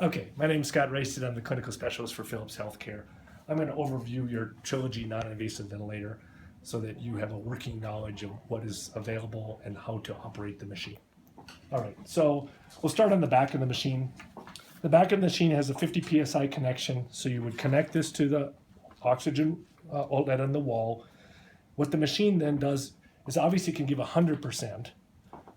Okay, my name is Scott Rice, and I'm the clinical specialist for Philips Healthcare. I'm going to overview your Trilogy non-invasive ventilator so that you have a working knowledge of what is available and how to operate the machine. All right, so we'll start on the back of the machine. The back of the machine has a 50 psi connection, so you would connect this to the oxygen outlet on the wall. What the machine then does is obviously it can give 100%,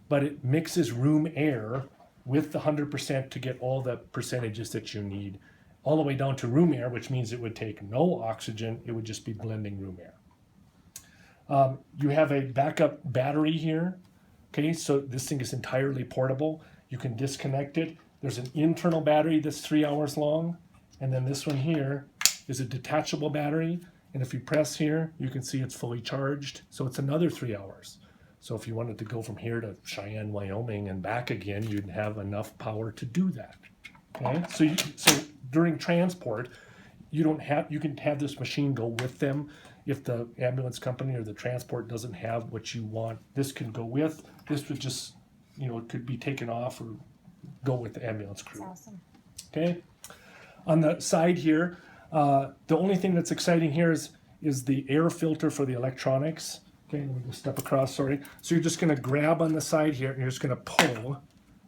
but it mixes room air with the 100% to get all the percentages that you need, all the way down to room air, which means it would take no oxygen, it would just be blending room air. You have a backup battery here, okay, so this thing is entirely portable. You can disconnect it. There's an internal battery that's 3 hours long, and then this one here is a detachable battery, and if you press here, you can see it's fully charged, so it's another 3 hours. So if you wanted to go from here to Cheyenne, Wyoming and back again, you'd have enough power to do that. Okay, so during transport, you can have this machine go with them. If the ambulance company or the transport doesn't have what you want, this can go with. This would just, it could be taken off or go with the ambulance crew. That's awesome. Okay, on the side here, the only thing that's exciting here is the air filter for the electronics. Okay, let me just step across, sorry. So you're just gonna grab on the side here and you're just gonna pull,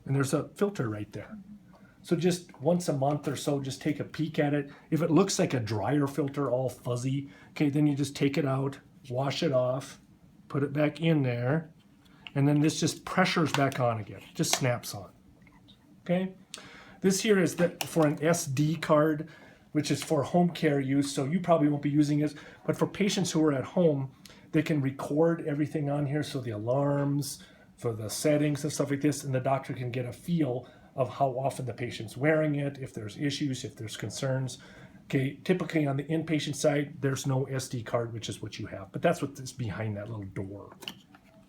and there's a filter right there. So just once a month or so, just take a peek at it. If it looks like a dryer filter, all fuzzy, okay, then you just take it out, wash it off, put it back in there, and then this just pressures back on again, just snaps on, okay? This here is for an SD card, which is for home care use, so you probably won't be using it, but for patients who are at home, they can record everything on here, so the alarms, for the settings and stuff like this, and the doctor can get a feel of how often the patient's wearing it, if there's issues, if there's concerns. Okay, typically on the inpatient side, there's no SD card, which is what you have, but that's what is behind that little door.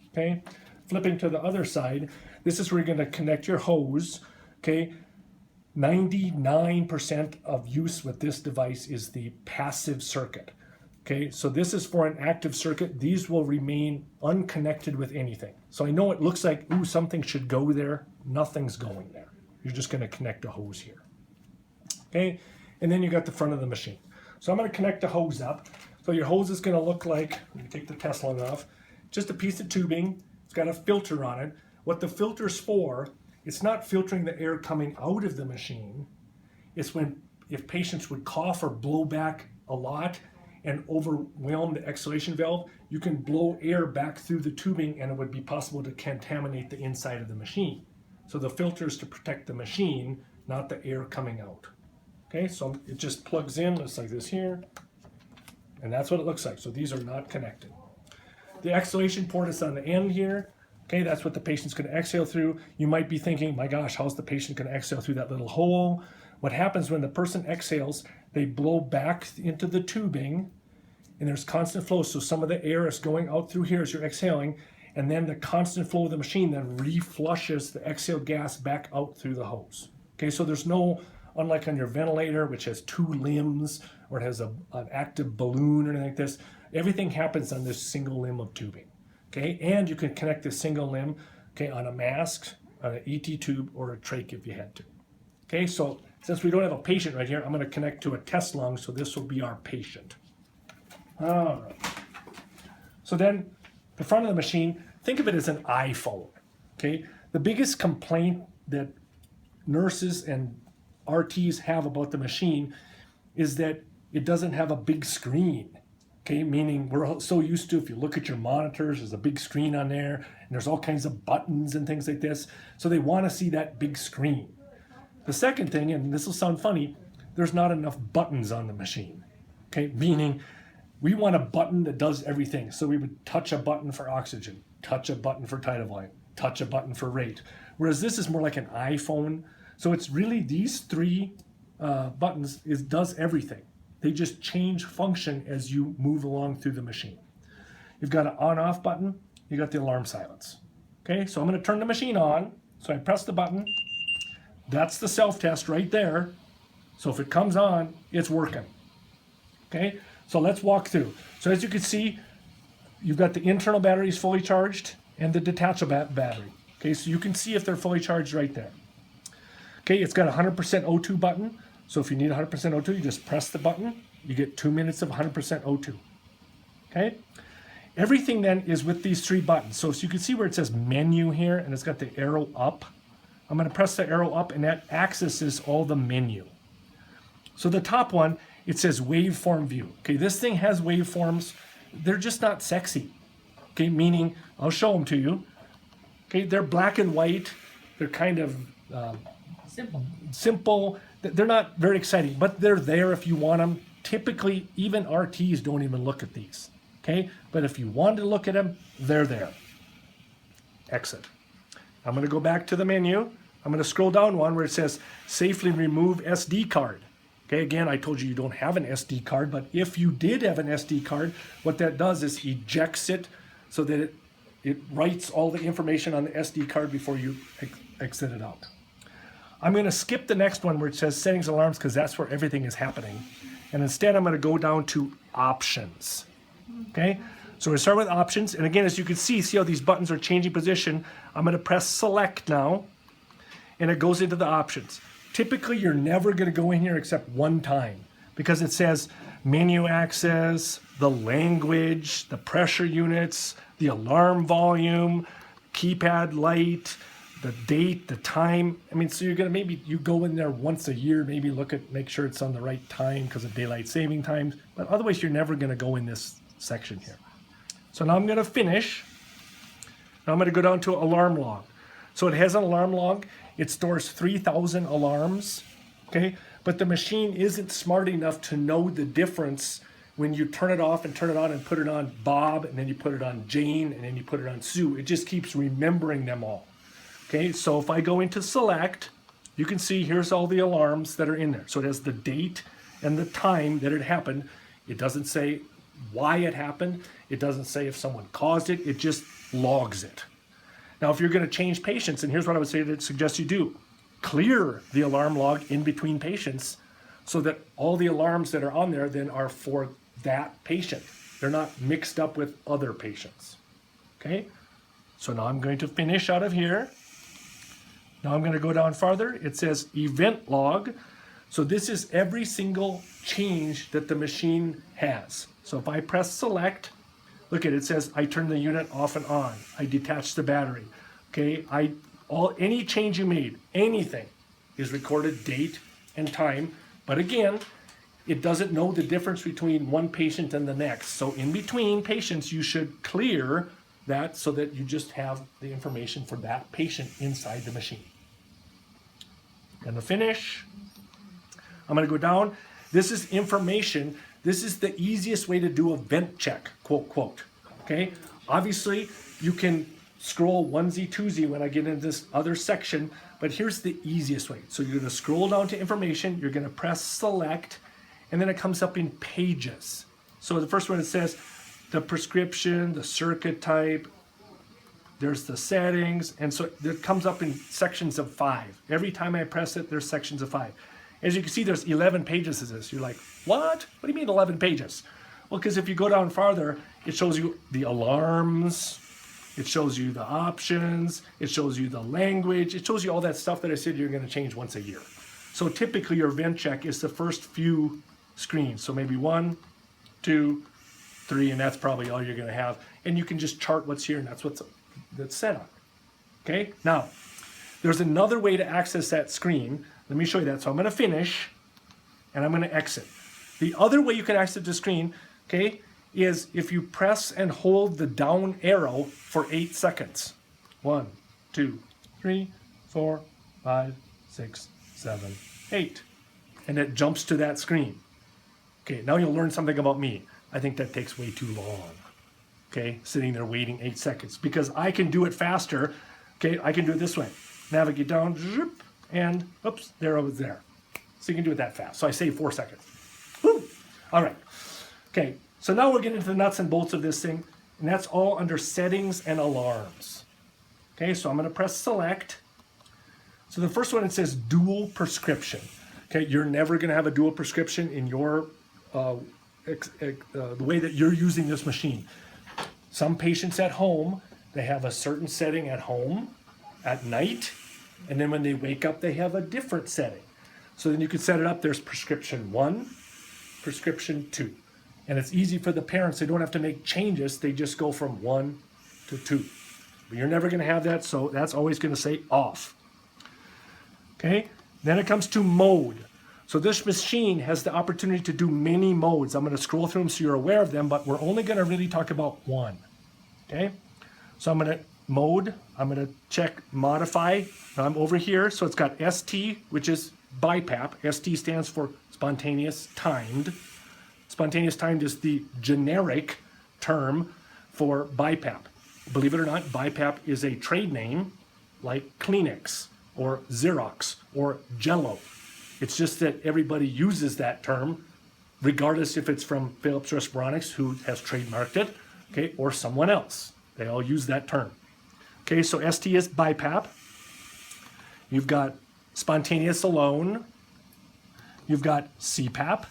Okay, flipping to the other side, this is where you're gonna connect your hose. Okay, 99% of use with this device is the passive circuit. Okay, so this is for an active circuit. These will remain unconnected with anything. So I know it looks like, ooh, something should go there. Nothing's going there. You're just gonna connect a hose here. Okay, and then you got the front of the machine. So I'm gonna connect the hose up. So your hose is gonna look like, you take the test lung off, just a piece of tubing. It's got a filter on it. What the filter's for, it's not filtering the air coming out of the machine. It's if patients would cough or blow back a lot, and overwhelm the exhalation valve, you can blow air back through the tubing and it would be possible to contaminate the inside of the machine. So the filter is to protect the machine, not the air coming out. Okay, so it just plugs in, looks like this here, and that's what it looks like. So these are not connected. The exhalation port is on the end here. Okay, that's what the patient's gonna exhale through. You might be thinking, my gosh, how's the patient gonna exhale through that little hole? What happens when the person exhales, they blow back into the tubing and there's constant flow. So some of the air is going out through here as you're exhaling, and then the constant flow of the machine then reflushes the exhaled gas back out through the hose. Okay, so there's no, unlike on your ventilator, which has 2 limbs or it has an active balloon or anything like this, everything happens on this single limb of tubing. Okay, and you can connect this single limb, okay, on a mask, on an ET tube, or a trach if you had to. Okay, so since we don't have a patient right here, I'm going to connect to a test lung, so this will be our patient. All right. So then, the front of the machine, think of it as an iPhone. Okay, the biggest complaint that nurses and RTs have about the machine is that it doesn't have a big screen. Okay, meaning we're so used to, if you look at your monitors, there's a big screen on there, and there's all kinds of buttons and things like this. So they want to see that big screen. The second thing, and this will sound funny, there's not enough buttons on the machine. Okay, meaning we want a button that does everything. So we would touch a button for oxygen, touch a button for tidal volume, touch a button for rate. Whereas this is more like an iPhone. So it's really these 3 buttons does everything. They just change function as you move along through the machine. You've got an on-off button, you got the alarm silence. Okay, so I'm gonna turn the machine on. So I press the button. That's the self-test right there. So if it comes on, it's working. Okay, so let's walk through. So as you can see, you've got the internal batteries fully charged and the detachable battery. Okay, so you can see if they're fully charged right there. Okay, it's got a 100% O2 button. So if you need 100% O2, you just press the button. You get 2 minutes of 100% O2. Okay? Everything then is with these 3 buttons. So you can see where it says menu here, and it's got the arrow up. I'm going to press the arrow up, and that accesses all the menu. So the top one, it says waveform view. Okay, this thing has waveforms. They're just not sexy. Okay, meaning, I'll show them to you. Okay, they're black and white. They're kind of simple. They're not very exciting, but they're there if you want them. Typically, even RTs don't even look at these. Okay, but if you want to look at them, they're there. Exit. I'm going to go back to the menu. I'm going to scroll down one where it says safely remove SD card. Okay, again, I told you don't have an SD card, but if you did have an SD card, what that does is ejects it so that it writes all the information on the SD card before you exit it out. I'm going to skip the next one where it says settings alarms because that's where everything is happening. And instead, I'm going to go down to options. Okay, so we start with options. And again, as you can see how these buttons are changing position. I'm going to press select now, and it goes into the options. Typically, you're never going to go in here except one time because it says menu access, the language, the pressure units, the alarm volume, keypad light, the date, the time. I mean, so you're going to maybe you go in there once a year, maybe make sure it's on the right time because of daylight saving times. But otherwise, you're never going to go in this section here. So now I'm going to finish. Now I'm going to go down to alarm log. So it has an alarm log. It stores 3,000 alarms, okay? But the machine isn't smart enough to know the difference when you turn it off and turn it on and put it on Bob, and then you put it on Jane, and then you put it on Sue. It just keeps remembering them all, okay? So if I go into select, you can see here's all the alarms that are in there. So it has the date and the time that it happened. It doesn't say why it happened. It doesn't say if someone caused it. It just logs it. Now, if you're going to change patients, and here's what I would say to suggest you do. Clear the alarm log in between patients so that all the alarms that are on there then are for that patient. They're not mixed up with other patients. Okay? So now I'm going to finish out of here. Now I'm going to go down farther. It says event log. So this is every single change that the machine has. So if I press select, look at it, it says I turn the unit off and on. I detach the battery. Okay, any change you made, anything is recorded, date and time. But again, it doesn't know the difference between one patient and the next. So in between patients, you should clear that so that you just have the information for that patient inside the machine. And to finish, I'm going to go down. This is information. This is the easiest way to do a vent check, quote, quote. Okay, obviously you can scroll onesie, twosie when I get into this other section, but here's the easiest way. So you're going to scroll down to information, you're going to press select, and then it comes up in pages. So the first one, it says the prescription, the circuit type, there's the settings, and so it comes up in sections of 5. Every time I press it, there's sections of 5. As you can see, there's 11 pages of this. You're like, what? What do you mean 11 pages? Well, because if you go down farther, it shows you the alarms, it shows you the options, it shows you the language, it shows you all that stuff that I said you're going to change once a year. So typically your vent check is the first few screens. So maybe 1, 2, 3, and that's probably all you're going to have. And you can just chart what's here, and that's that's set up. Okay, now there's another way to access that screen. Let me show you that. So I'm going to finish, and I'm going to exit. The other way you can access the screen, okay, is if you press and hold the down arrow for 8 seconds. 1, 2, 3, 4, 5, 6, 7, 8. And it jumps to that screen. Okay, now you'll learn something about me. I think that takes way too long. Okay, sitting there waiting 8 seconds. Because I can do it faster. Okay, I can do it this way. Navigate down, zip, and oops, there I was there. So you can do it that fast. So I save 4 seconds. Woo! All right. Okay, so now we're getting into the nuts and bolts of this thing, and that's all under settings and alarms. Okay, so I'm going to press select. So the first one, it says dual prescription. Okay, you're never going to have a dual prescription in your the way that you're using this machine. Some patients at home, they have a certain setting at home at night, And then when they wake up, they have a different setting. So then you could set it up. There's prescription 1, prescription 2. And it's easy for the parents. They don't have to make changes. They just go from 1 to 2. But you're never going to have that, so that's always going to say off. Okay, then it comes to mode. So this machine has the opportunity to do many modes. I'm going to scroll through them so you're aware of them, but we're only going to really talk about one. Okay, so I'm going to mode, I'm going to check modify. Now I'm over here, so it's got ST, which is BiPAP. ST stands for spontaneous timed. Spontaneous timed is the generic term for BiPAP. Believe it or not, BiPAP is a trade name like Kleenex or Xerox or Jell-O. It's just that everybody uses that term, regardless if it's from Philips Respironics, who has trademarked it, okay, or someone else. They all use that term. Okay, so ST is BiPAP. You've got spontaneous alone. You've got CPAP.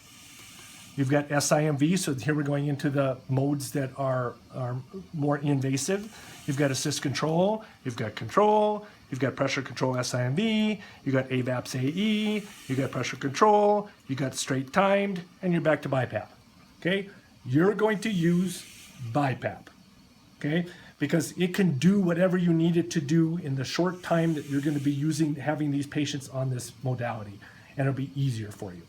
You've got SIMV, so here we're going into the modes that are more invasive. You've got assist control, you've got control, you've got pressure control SIMV, you've got AVAPS AE, you've got pressure control, you've got straight timed, and you're back to BiPAP. Okay, you're going to use BiPAP, okay, because it can do whatever you need it to do in the short time that you're going to be having these patients on this modality, and it'll be easier for you.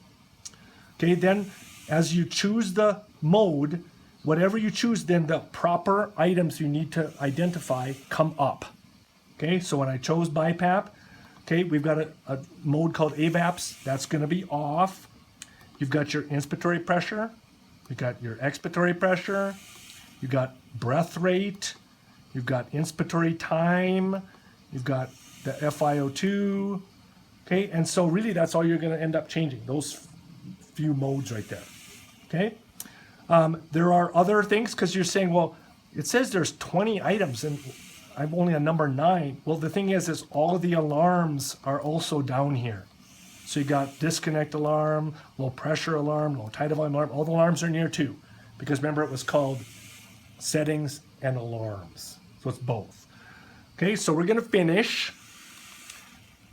Okay, then as you choose the mode, whatever you choose, then the proper items you need to identify come up. Okay, so when I chose BiPAP, okay, we've got a mode called AVAPS. That's going to be off. You've got your inspiratory pressure. You've got your expiratory pressure. You've got breath rate. You've got inspiratory time. You've got the FiO2. Okay, and so really that's all you're going to end up changing, those few modes right there. Okay, there are other things, because you're saying, well, it says there's 20 items and I'm only on number 9. Well, the thing is all of the alarms are also down here. So you got disconnect alarm, low pressure alarm, low tidal volume alarm. All the alarms are near too, because remember it was called settings and alarms. So it's both. Okay, so we're going to finish.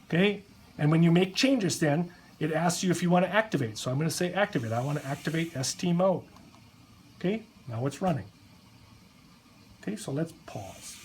Okay, and when you make changes then, it asks you if you want to activate. So I'm going to say activate. I want to activate ST mode. Okay, now it's running. Okay, so let's pause.